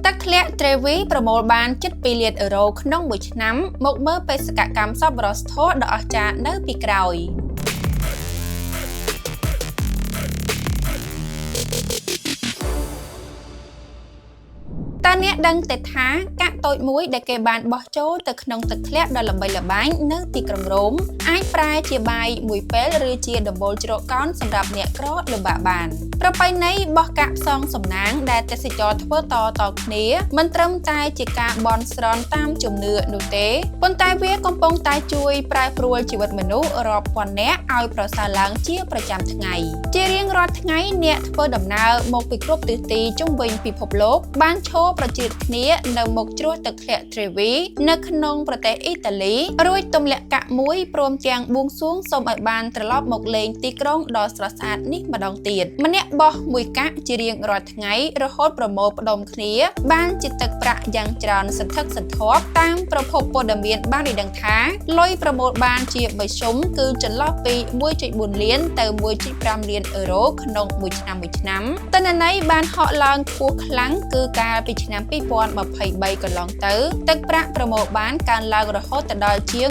ទឹកធ្លាក់ Trevi ប្រមូលបានជិត2 លានអឺរ៉ូក្នុងមួយឆ្នាំមកមើលបេសកកម្មសប្បុរសធម៌ដ៏អស្ចារ្យនៅពីក្រោយតើអ្នកដឹងទេថាកាក់តូចមួយដែលគេបានបោះចូលទៅក្នុងទឹកធ្លាក់ដ៏ល្បីល្បាញនៅទីក្រុងរ៉ូមអាចប្រែជាបាយមួយពេលឬជាដំបូលជ្រកកោនសម្រាប់អ្នកក្រលំបាកបានប្រពៃណីបោះកាក់ផ្សងសំណាងដែលទេសចរធ្វើតគ្នាមិនត្រឹមតែជាការបន់ស្រន់តាមជំនឿនោះទេប៉ុន្តែវាកំពុងតែជួយប្រែប្រួលជីវិតមនុស្សរាប់ពាន់នាក់ឲ្យប្រសើរឡើងជាប្រចាំថ្ងៃជារៀងរាល់ថ្ងៃអ្នកធ្វើដំណើរមកពីគ្រប់ទិសទីជុំវិញពិភពលោកបានឈរប្រជែកគ្នានៅមុខជ្រោះទឹកធ្លាក់ Trevi នៅក្នុងប្រទេសអ៊ីតាលីរួចទម្លាក់កាក់មួយព្រមទាំងបួងសួងសូមឲ្យបានត្រឡប់មកលេងទីក្រុងដ៏ស្រស់ស្អាតនេះម្ដងទៀតម្នាក់បោះមួយកាក់ជារៀងរាល់ថ្ងៃរហូតប្រមូលផ្ដុំគ្នាបានជាទឹកប្រាក់យ៉ាងច្រើនសន្ធឹកសន្ធាប់តាមប្រភពព័ត៌មានបានឲ្យដឹងថាលុយប្រមូលបានជាមធ្យមគឺចន្លោះពី 1.4 លានទៅ 1.5 លានអឺរ៉ូក្នុងមួយឆ្នាំទិន្នន័យបានហក់ឡើងខ្ពស់ខ្លាំងគឺកាលពីឆ្នាំ2023កន្លងទៅទឹកប្រាក់ប្រមូលបានកើនឡើងរហូតដល់ជាង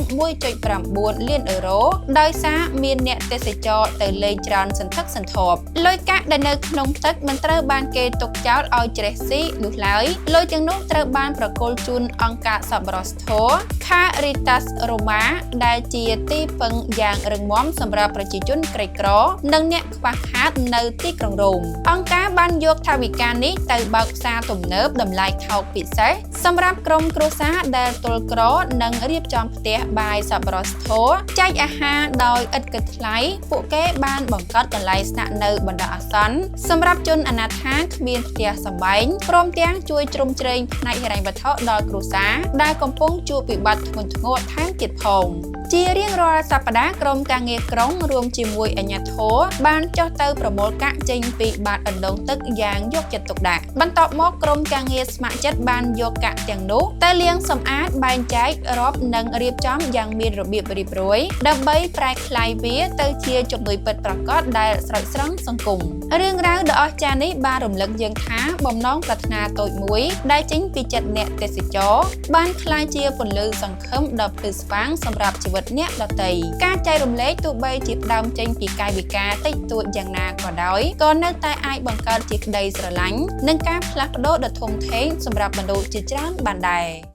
1.9 លានអឺរ៉ូដោយសារមានអ្នកទេសចរទៅលេងច្រើនសន្ធឹកសន្ធាប់លុយកាក់ដែលនៅក្នុងទឹកមិនត្រូវបានគេទុកចោលឲ្យច្រេះស៊ីនោះឡើយលុយទាំងនោះត្រូវបានប្រគល់ជូនអង្គការសប្បុរសធម៌ Caritas Roma ដែលជាទីពឹងយ៉ាងរឹងមាំសម្រាប់ប្រជាជនក្រីក្រនិងអ្នកខ្វះខាតនៅទីក្រុងរ៉ូមអង្គការបានយកថវិកានេះទៅបើកផ្សារទំនើបតម្លៃថោកពិសេសសម្រាប់ក្រុមគ្រួសារដែលទល់ក្រនិងរៀបចំផ្ទះបាយសប្បុរសធម៌ចែកអាហារដោយឥតគិតថ្លៃពួកគេបានបង្កើតកន្លែងស្នាក់នៅបណ្ដោះអាសន្នសម្រាប់ជនអនាថាគ្មានផ្ទះសម្បែងព្រមទាំងជួយជ្រោមជ្រែងផ្នែកហិរញ្ញវត្ថុដល់គ្រួសារដែលកំពុងជួបវិបត្តិធ្ងន់ធ្ងរថែមទៀតផងជារៀងរាល់សប្តាហ៍ក្រុមការងារក្រុងរួមជាមួយអាជ្ញាធរបានចុះទៅប្រមូលកាក់ចេញពីបាតអណ្ដូងទឹកយ៉ាងយកចិត្តទុកដាក់បន្ទាប់មកក្រុមការងារស្ម័គ្រចិត្តបានយកកាក់ទាំងនោះទៅលាងសម្អាតបែងចែករាប់និងរៀបចំយ៉ាងមានរបៀបរៀបរយដើម្បីប្រែក្លាយវាទៅជាជំនួយពិតប្រាកដដែលស្រោចស្រង់សង្គមរឿងរ៉ាវដ៏អស្ចារ្យនេះបានរំលឹកយើងថាបំណងប្រាថ្នាតូចមួយដែលចេញពីចិត្តអ្នកទេសចរបានក្លាយជាពន្លឺសង្ឃឹមដ៏ភ្លឺស្វាងសម្រាប់ជីវិតអ្នកដទៃការចែករំលែកទោះបីជាផ្ដើមចេញពីកាយវិការតិចតួចយ៉ាងណាក៏ដោយក៏នៅតែអាចបង្កើតជាក្តីស្រឡាញ់និងការផ្លាស់ប្ដូរដ៏ធំធេងសម្រាប់មនុស្សជាច្រើនបានដែរ